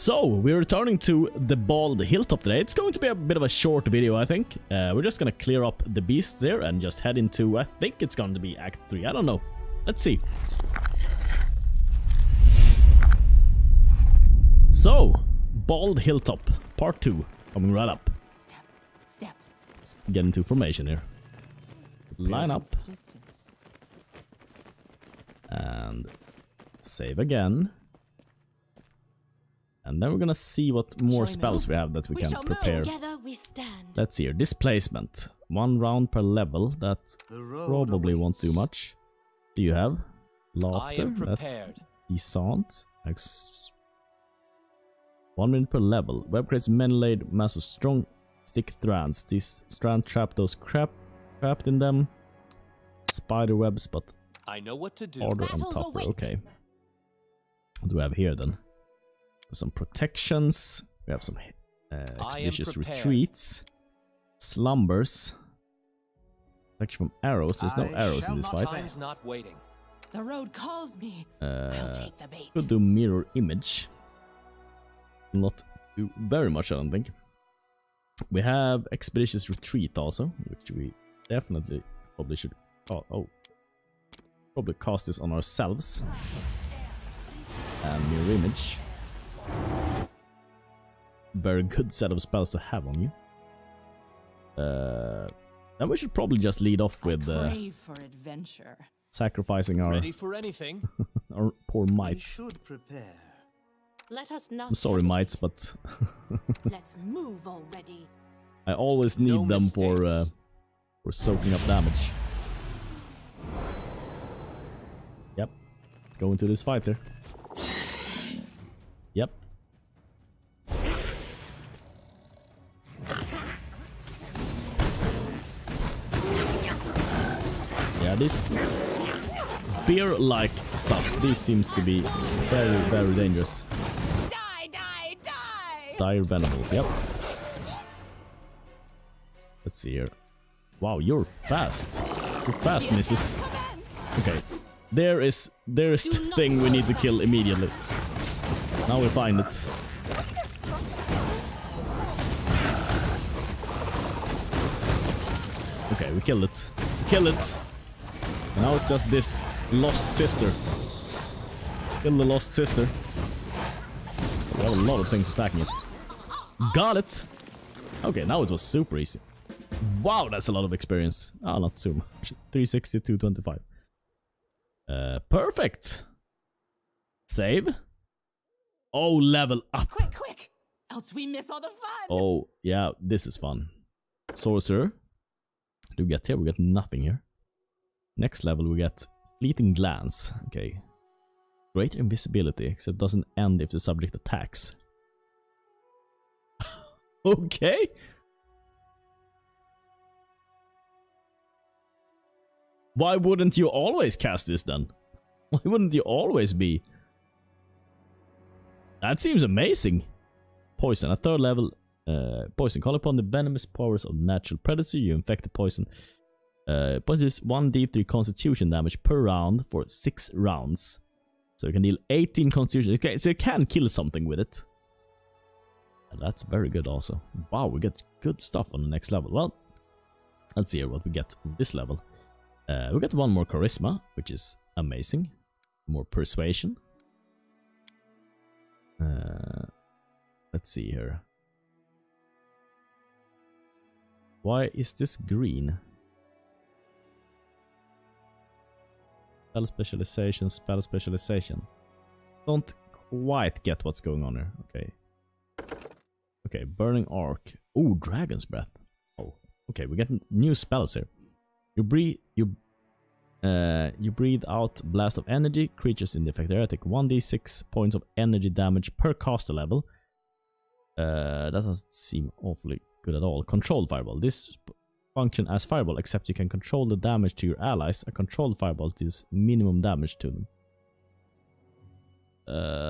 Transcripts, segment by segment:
So, we're returning to the bald Hilltop today. It's going to be a bit of a short video, I think. We're just gonna clear up the beasts there and just head into, I think it's going to be Act 3. I don't know. Let's see. So, bald Hilltop, part 2, coming right up. Step. Let's get into formation here. Line up. And save again. And then we're gonna see what more spells we have that we can prepare. Let's see here. Displacement. 1 round per level. That probably won't do much. Do you have? Laughter. That's decent. 1 minute per level. Web creates many layered massive strong stick strands. These strands trap those trapped in them. Spider webs, but I know what to do. Harder and tougher. Okay. What do we have here then? Some protections. We have some expeditious retreats. Slumbers. Protection from arrows. There's no arrows in this fight. Time's not waiting. The road calls me. I'll take the bait. Could do mirror image. Not do very much, I don't think. We have expeditious retreat also, which we definitely probably should. Probably cast this on ourselves. And mirror image. Very good set of spells to have on you. Then we should probably just lead off with for adventure. Sacrificing our Ready for anything. our poor mites. Should prepare. Let us not I'm sorry, mites, but let's move already. I always need them for soaking up damage. Yep. Let's go into this fight here. Yep. Yeah, this bear-like stuff, this seems to be very, very dangerous. Die! Dire venomable, yep. Let's see here. Wow, you're fast. You're fast, missus. Okay. There is the thing we need to kill immediately. Now we find it. Okay, we killed it. Kill it. And now it's just this lost sister. Kill the lost sister. We have a lot of things attacking it. Got it. Okay, now it was super easy. Wow, that's a lot of experience. Oh, not too much. 360, 225. Perfect. Save. Oh, level up. Quick! Else we miss all the fun. Oh, yeah, this is fun. Sorcerer. Do we get here? We got nothing here. Next level, we get Fleeting Glance. Okay. Great invisibility, except doesn't end if the subject attacks. Okay. Why wouldn't you always cast this then? Why wouldn't you always be? That seems amazing. Poison, at 3rd level. Poison. Call upon the venomous powers of natural predator. You infect the poison. Poison is 1d3 constitution damage per round for 6 rounds. So you can deal 18 constitution. Okay, so you can kill something with it. And that's very good also. Wow, we get good stuff on the next level. Well, let's see here what we get on this level. We get 1 more charisma, which is amazing. More persuasion. Let's see here. Why is this green? Spell specialization. Don't quite get what's going on here. Okay. Okay, burning arc. Oh, dragon's breath. Oh, okay, we get new spells here. You breathe out blast of energy. Creatures in the effect area take 1d6 points of energy damage per caster level. That doesn't seem awfully good at all. Controlled fireball. This function as fireball, except you can control the damage to your allies. A controlled fireball deals minimum damage to them.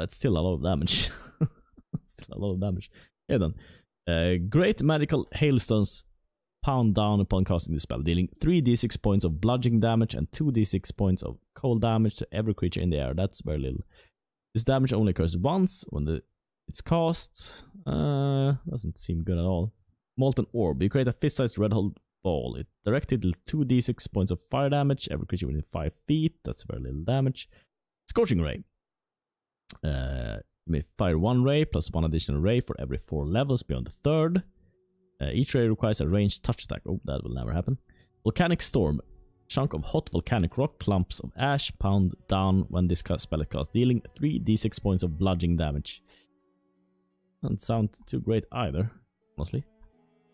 It's still a lot of damage. Still a lot of damage. Yeah then. Great magical hailstones pound down upon casting this spell, dealing 3d6 points of bludgeoning damage and 2d6 points of cold damage to every creature in the air. That's very little. This damage only occurs once when Its cost doesn't seem good at all. Molten Orb. You create a fist-sized red hot ball. It directed 2d6 points of fire damage. Every creature within 5 feet. That's very little damage. Scorching Ray. You may fire 1 ray plus 1 additional ray for every 4 levels beyond the 3rd. Each ray requires a ranged touch attack. Oh, that will never happen. Volcanic Storm. Chunk of hot volcanic rock, clumps of ash, pound down when this spell is cast, dealing 3d6 points of bludgeoning damage. Doesn't sound too great either, honestly.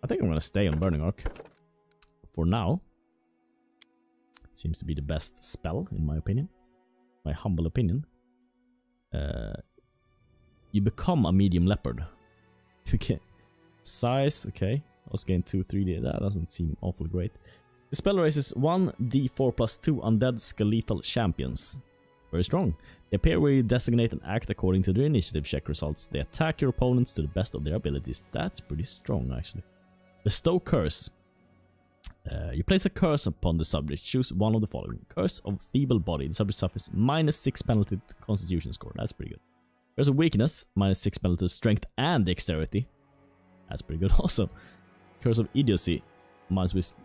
I think I'm gonna stay on Burning Arc for now. Seems to be the best spell, in my opinion. My humble opinion. You become a medium leopard. Okay. Size, okay. I was getting 2, 3D. That doesn't seem awful great. The spell raises 1d4 plus 2 undead skeletal champions. Very strong. They appear where you designate and act according to their initiative check results. They attack your opponents to the best of their abilities. That's pretty strong, actually. Bestow Curse. You place a curse upon the subject. Choose one of the following. Curse of Feeble Body. The subject suffers -6 penalty to Constitution score. That's pretty good. Curse of Weakness. -6 penalty to Strength and Dexterity. That's pretty good also. Curse of Idiocy. -.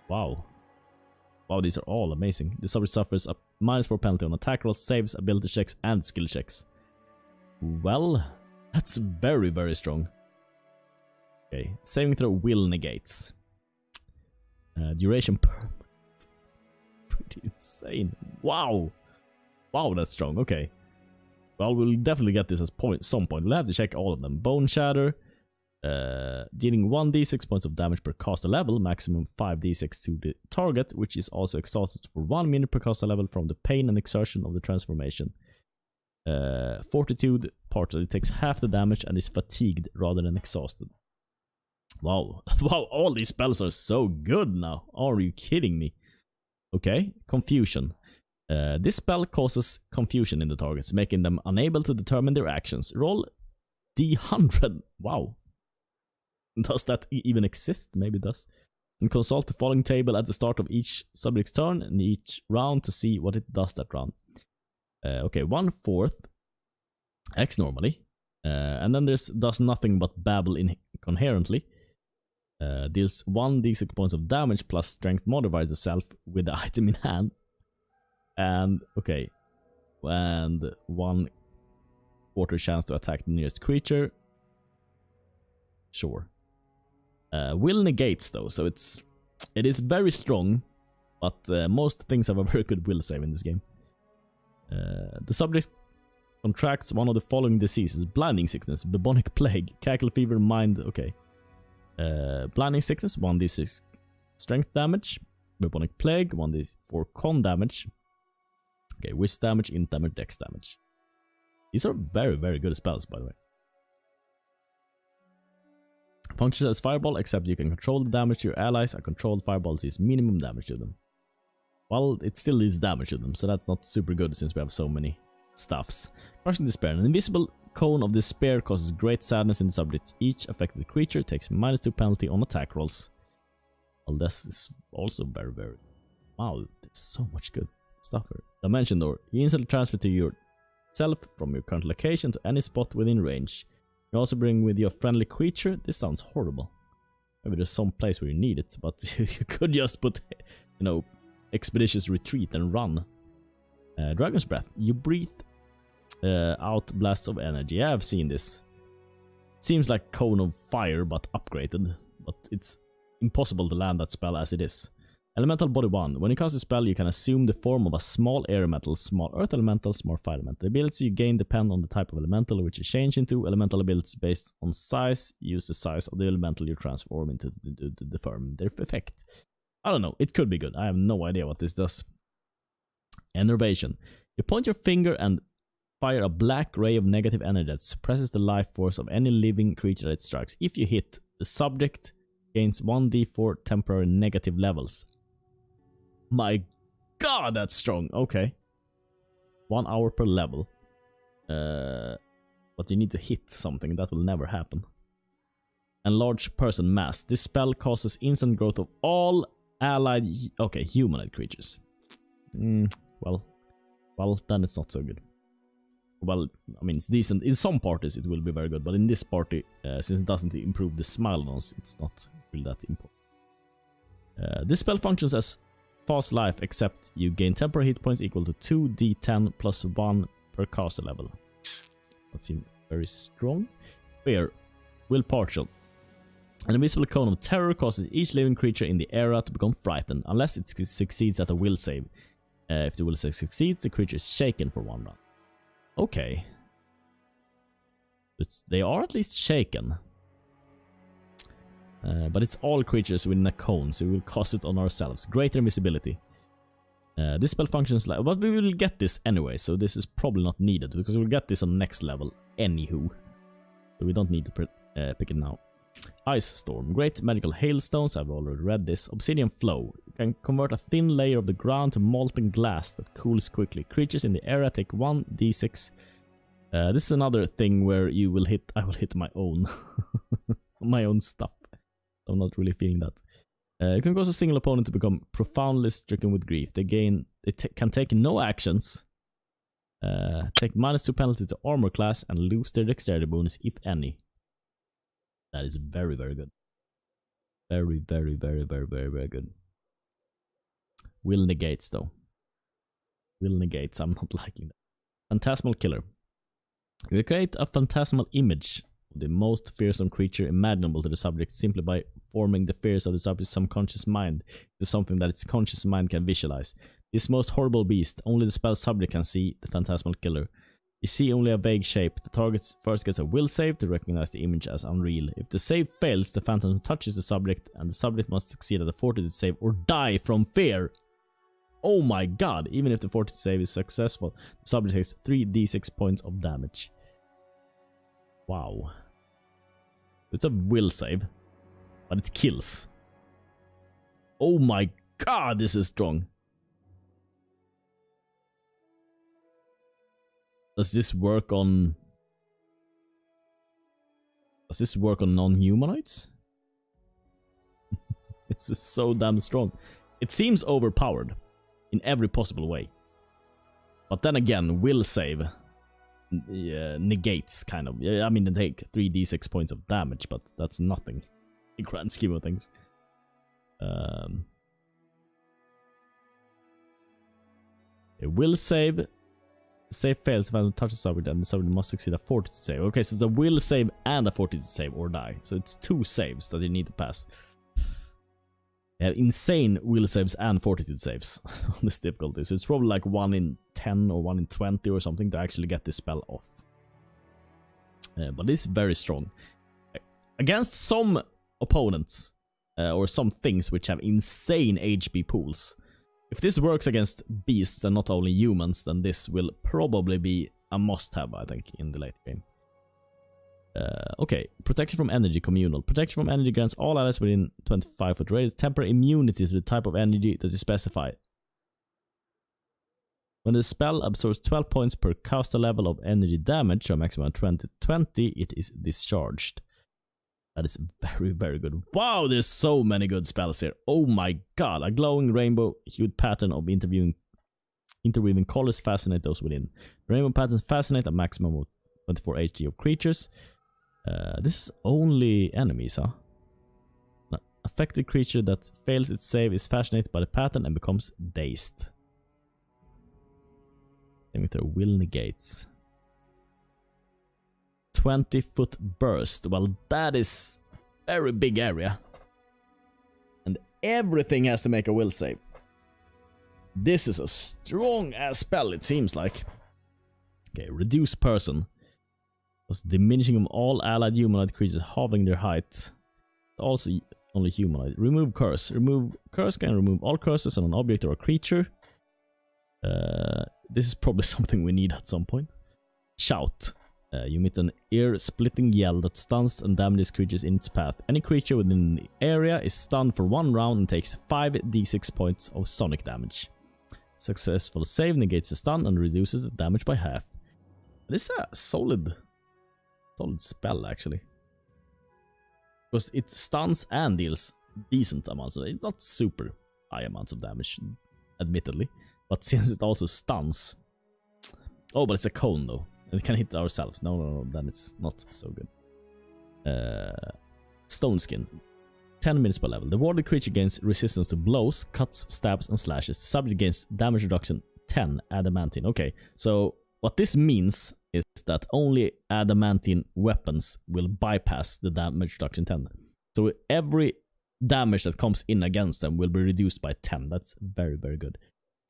Wow. Wow, these are all amazing. The subject suffers a -4 penalty on attack rolls, saves, ability checks, and skill checks. Well, that's very, very strong. Okay, saving throw will negates. Duration permanent. Pretty insane. Wow. Wow, that's strong. Okay. Well, we'll definitely get this as some point. We'll have to check all of them. Bone Shatter. Dealing 1d6 points of damage per caster level, maximum 5d6 to the target, which is also exhausted for 1 minute per caster level from the pain and exertion of the transformation. Fortitude, partly takes half the damage and is fatigued rather than exhausted. Wow. Wow, all these spells are so good now. Are you kidding me? Okay, Confusion. This spell causes confusion in the targets, making them unable to determine their actions. Roll d100. Wow. Does that even exist? Maybe it does. And consult the following table at the start of each subject's turn and each round to see what it does that round. Okay, 1/4 X normally. And then there's does nothing but babble incoherently. Deals 1d6 points of damage plus strength modifies itself with the item in hand. And okay. And 1/4 chance to attack the nearest creature. Sure. Will negates though, so it is very strong, but most things have a very good will save in this game. The subject contracts one of the following diseases: blinding sickness, bubonic plague, cackle fever, mind. Okay. Blinding sickness, 1d6 strength damage. Bubonic plague, 1d4 con damage. Okay, whiz damage, int damage, dex damage. These are very, very good spells, by the way. Functions as fireball, except you can control the damage to your allies. A controlled fireball sees minimum damage to them. Well, it still deals damage to them, so that's not super good since we have so many stuffs. Crushing Despair. An invisible cone of despair causes great sadness in the subject. Each affected creature takes -2 penalty on attack rolls. Well, this is also very, very... Wow, there's so much good stuff here. Dimension Door. You instantly transfer to yourself from your current location to any spot within range. You also bring with you a friendly creature. This sounds horrible. Maybe there's some place where you need it, but you could just put, you know, Expeditious Retreat and run. Dragon's Breath. You breathe out blasts of energy. Yeah, I've seen this. Seems like Cone of Fire, but upgraded. But it's impossible to land that spell as it is. Elemental Body 1. When you cast a spell, you can assume the form of a small air elemental, small earth elemental, small fire elemental. The abilities you gain depend on the type of elemental which you change into. Elemental abilities based on size. Use the size of the elemental you transform into to determine their effect. I don't know. It could be good. I have no idea what this does. Enervation. You point your finger and fire a black ray of negative energy that suppresses the life force of any living creature that it strikes. If you hit, the subject gains 1d4 temporary negative levels. My god, that's strong. Okay. 1 hour per level. But you need to hit something. That will never happen. Enlarge person mass. This spell causes instant growth of all allied... Okay, humanoid creatures. Well, then it's not so good. well, I mean, it's decent. In some parties it will be very good, but in this party, since it doesn't improve the smile bonus, it's not really that important. This spell functions as fast life, except you gain temporary hit points equal to 2d10 plus 1 per caster level. That seems very strong. Fear. Will partial. An invisible cone of terror causes each living creature in the area to become frightened, unless it succeeds at a will save. If the will save succeeds, the creature is shaken for 1 round. Okay. They are at least shaken. But it's all creatures within a cone, so we will cast it on ourselves. Greater invisibility. This spell functions like... But we will get this anyway, so this is probably not needed, because we'll get this on next level anywho. So we don't need to pick it now. Ice Storm. Great magical hailstones. I've already read this. Obsidian Flow. You can convert a thin layer of the ground to molten glass that cools quickly. Creatures in the area take 1d6. This is another thing where you will hit... I will hit my own. my own stuff. I'm not really feeling that. You can cause a single opponent to become profoundly stricken with grief. They can take no actions. Take -2 penalty to armor class and lose their dexterity bonus, if any. That is very, very good. Very, very, very, very, very, very good. Will negates, though. Will negates, I'm not liking that. Phantasmal Killer. You create a phantasmal image of the most fearsome creature imaginable to the subject simply by forming the fears of the subject's subconscious mind to something that its conscious mind can visualize. This most horrible beast, only the spell subject can see, the Phantasmal Killer. You see only a vague shape. The target first gets a will save to recognize the image as unreal. If the save fails, the phantom touches the subject, and the subject must succeed at a fortitude save or die from fear. Oh my god! Even if the fortitude save is successful, the subject takes 3d6 points of damage. Wow. It's a will save, but it kills. Oh my god, this is strong. Does this work on non-humanoids? This is so damn strong. It seems overpowered in every possible way. But then again, will save negates kind of. I mean, they take 3d6 points of damage, but that's nothing in the grand scheme of things. It will save. Save fails if I don't touch the subject, and the subject must succeed a fortitude save. Okay, so it's a will save and a fortitude save or die. So it's 2 saves that you need to pass. You have insane will saves and fortitude saves on this difficulty. So it's probably like 1 in 10 or 1 in 20 or something to actually get this spell off. But it's very strong. Against some opponents, or some things which have insane HP pools. If this works against beasts and not only humans, then this will probably be a must-have, I think, in the late game. Okay, protection from energy, communal. Protection from energy grants all allies within 25-foot radius temporary immunity to the type of energy that you specify. When the spell absorbs 12 points per caster level of energy damage, so maximum 20, it is discharged. That is very, very good. Wow, there's so many good spells here. Oh my god, a glowing rainbow-hued pattern of interweaving colors fascinate those within. Rainbow patterns fascinate a maximum of 24 HD of creatures. This is only enemies, huh? An affected creature that fails its save is fascinated by the pattern and becomes dazed. Then we throw will negates. 20-foot burst. Well, that is a very big area. And everything has to make a will save. This is a strong-ass spell, it seems like. Okay, reduce person. Was diminishing of all allied humanoid creatures, halving their height. Also only humanoid. Remove curse. Remove curse can remove all curses on an object or a creature. This is probably something we need at some point. Shout. You emit an ear-splitting yell that stuns and damages creatures in its path. Any creature within the area is stunned for 1 round and takes 5d6 points of sonic damage. Successful save negates the stun and reduces the damage by half. This is a solid spell, actually. Because it stuns and deals decent amounts of it. It's not super high amounts of damage, admittedly. But since it also stuns... Oh, but it's a cone, though. And it can hit ourselves. No, then it's not so good. Stone Skin. 10 minutes per level. The warded creature gains resistance to blows, cuts, stabs, and slashes. The subject gains damage reduction 10 adamantine. Okay, so what this means is that only adamantine weapons will bypass the damage reduction 10. So every damage that comes in against them will be reduced by 10. That's very, very good.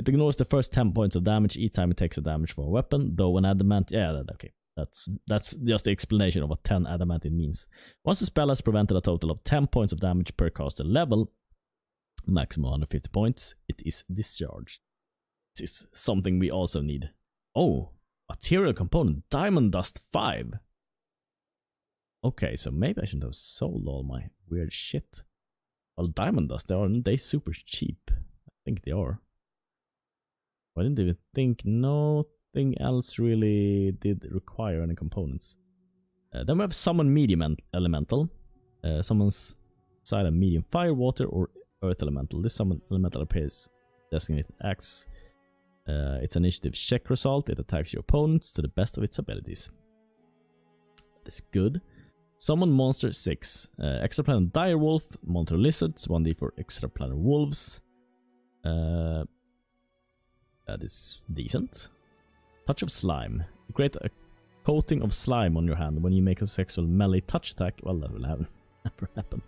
It ignores the first 10 points of damage each time it takes a damage from a weapon, though an adamantine... Yeah, okay. That's just the explanation of what 10 adamantine means. Once the spell has prevented a total of 10 points of damage per caster level, maximum 150 points, it is discharged. This is something we also need. Oh, material component, diamond dust 5. Okay, so maybe I shouldn't have sold all my weird shit. Well, diamond dust, they super cheap. I think they are. I didn't even think nothing else really did require any components. Then we have summon medium elemental. Summons side a medium fire, water, or earth elemental. This summon elemental appears designated acts. Its initiative check result. It attacks your opponents to the best of its abilities. That is good. Summon monster 6. Extraplanar direwolf, monitor lizards, 1d for extraplanar wolves. That is decent. Touch of slime. You create a coating of slime on your hand when you make a successful melee touch attack. Well, that will never happen.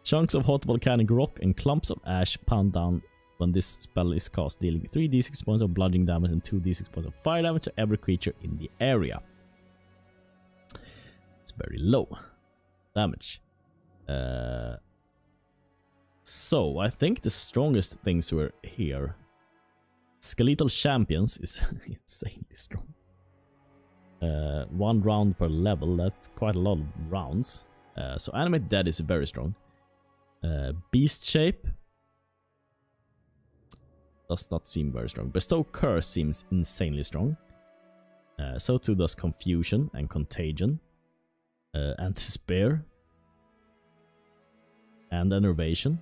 Chunks of hot volcanic rock and clumps of ash pound down when this spell is cast, dealing 3d6 points of bludgeoning damage and 2d6 points of fire damage to every creature in the area. It's very low damage. So, I think the strongest things were here. Skeletal Champions is insanely strong. 1 round per level, that's quite a lot of rounds. So Animate Dead is very strong. Beast Shape does not seem very strong. Bestow Curse seems insanely strong. So too does Confusion and Contagion. Anti-Spear. And Enervation.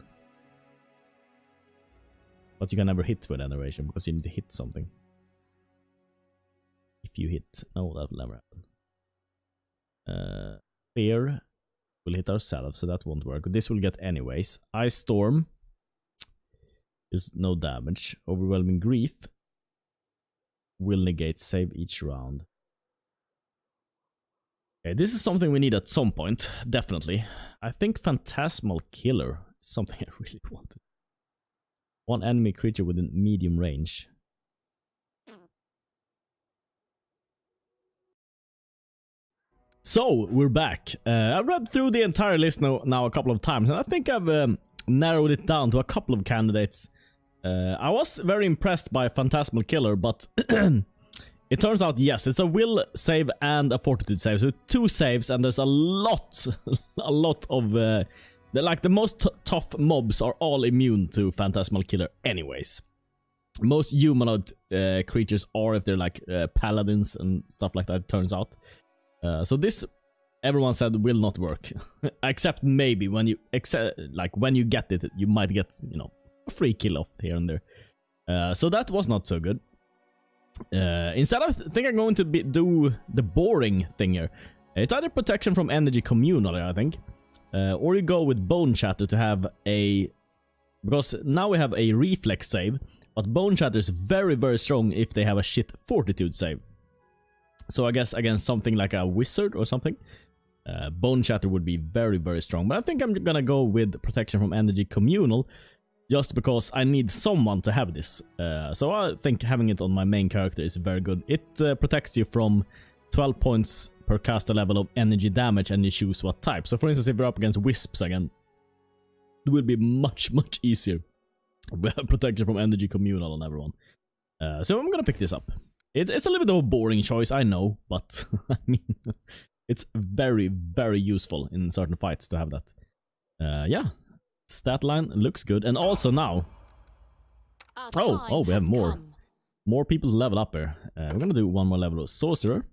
But you can never hit with Enervation because you need to hit something. If you hit... No, that will never happen. Fear will hit ourselves, so that won't work. This will get anyways. Ice Storm is no damage. Overwhelming Grief will negate save each round. Okay, this is something we need at some point, definitely. I think Phantasmal Killer is something I really wanted. 1 enemy creature within medium range. So, we're back. I've read through the entire list now a couple of times, and I think I've narrowed it down to a couple of candidates. I was very impressed by Phantasmal Killer, but it turns out, yes, it's a will save and a fortitude save. So 2 saves, and there's a lot of... the most tough mobs are all immune to Phantasmal Killer anyways. Most humanoid creatures are, if they're like paladins and stuff like that, it turns out. So this, everyone said, will not work. Except maybe when you when you get it, you might get, you know, a free kill off here and there. So that was not so good. Instead, I think I'm going to do the boring thing here. It's either protection from energy communal, I think. Or you go with Bone Shatter to have a... Because now we have a reflex save, but Bone Shatter is very, very strong if they have a shit fortitude save. So I guess against something like a wizard or something, Bone Shatter would be very, very strong. But I think I'm gonna go with protection from energy communal, just because I need someone to have this. So I think having it on my main character is very good. It protects you from 12 points per caster level of energy damage, and you choose what type. So for instance, if you're up against wisps again, it will be much, much easier. We have protection from energy communal on everyone. So I'm gonna pick this up. It's a little bit of a boring choice, I know, but I mean, it's very, very useful in certain fights to have that. Yeah, stat line looks good, and also now... Oh, we have more people to level up here. We're gonna do one more level of Sorcerer.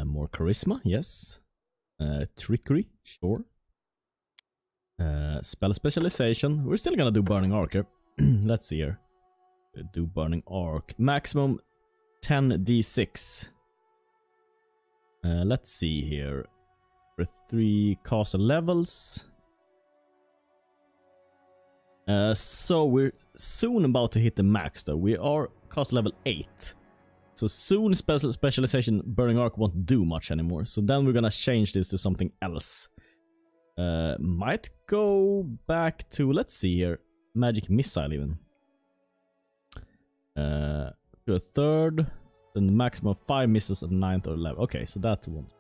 More charisma, yes. Trickery, sure. Spell specialization. We're still gonna do Burning Arc here. Let's see here. Do Burning Arc. Maximum 10d6. Let's see here. For 3 caster levels. So we're soon about to hit the max though. We are caster level 8. So soon specialization Burning Arc won't do much anymore. So then we're gonna change this to something else. Might go back to, let's see here, Magic Missile even. To a 3rd, then the maximum of 5 missiles at 9th or 11th. Okay, so that won't.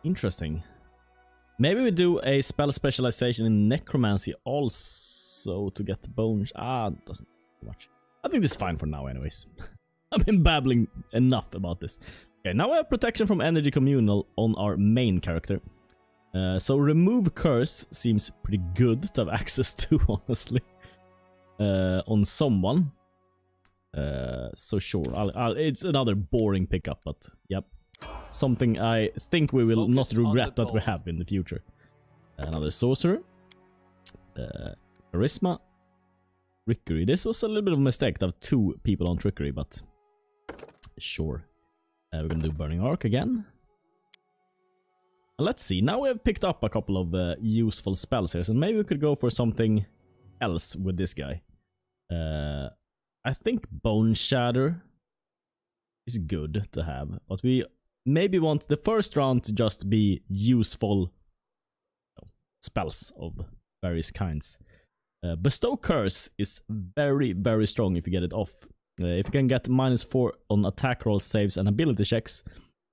Interesting. Maybe we do a spell specialization in Necromancy also to get bones. Doesn't do much. I think this is fine for now anyways. I've been babbling enough about this. Okay, now we have protection from energy communal on our main character. So remove curse seems pretty good to have access to, honestly. On someone. So sure, it's another boring pickup, but yep. Something I think we will not regret that we have in the future. Another sorcerer. Charisma. Trickery. This was a little bit of a mistake to have 2 people on trickery, but sure. We're gonna do Burning Arc again. Let's see, now we have picked up a couple of useful spells here, so maybe we could go for something else with this guy. I think Bone Shatter is good to have, but we maybe want the first round to just be useful spells of various kinds. Bestow Curse is very, very strong if you get it off. If you can get -4 on attack rolls, saves, and ability checks,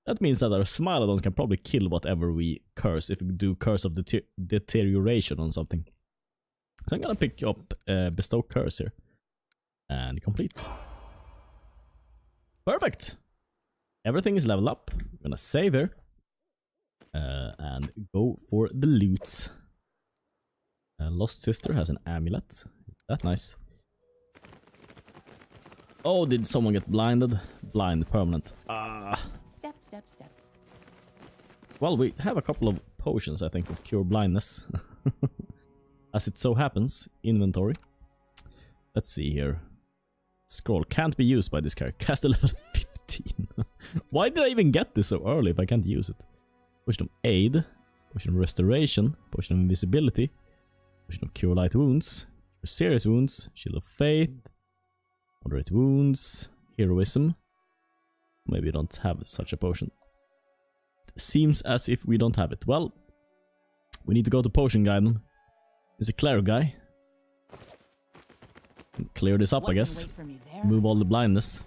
that means that our Smilodons can probably kill whatever we curse if we do Curse of Deterioration on something. So I'm gonna pick up Bestow Curse here. And complete. Perfect! Everything is leveled up. I'm gonna save here. And go for the loots. Lost Sister has an amulet. That's nice. Oh, did someone get blinded? Blind, permanent. Step, step, step. Well, we have a couple of potions, I think, of cure blindness. As it so happens, inventory. Let's see here. Scroll can't be used by this character. Cast a level 15. Why did I even get this so early if I can't use it? Potion of Aid. Potion of Restoration. Potion of Invisibility. Potion of Cure Light Wounds. Cure Serious Wounds. Shield of Faith. Moderate Wounds. Heroism. Maybe you don't have such a potion. Seems as if we don't have it. Well, we need to go to Potion Guide. There's a Cleric guy. Clear this up, I guess. Remove all the blindness.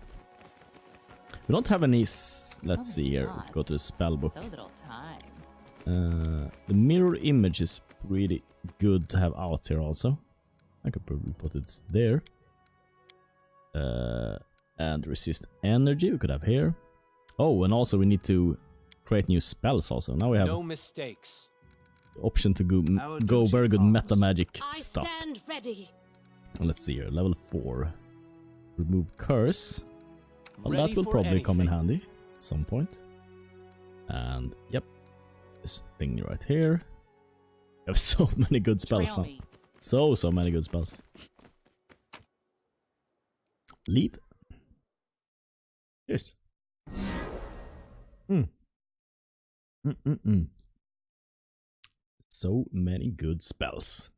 We don't have any... Let's see here. Let's go to the spell book. The mirror image is pretty good to have out here also. I could probably put it there. And resist energy we could have here. Oh, and also we need to create new spells also. Now we have no mistakes. The option to go very good meta magic stuff. Stand ready. Let's see here, level 4. Remove curse. Well, that will probably come in handy at some point. And yep, this thing right here. We have so many good spells now. So many good spells. Leave. Cheers. So many good spells.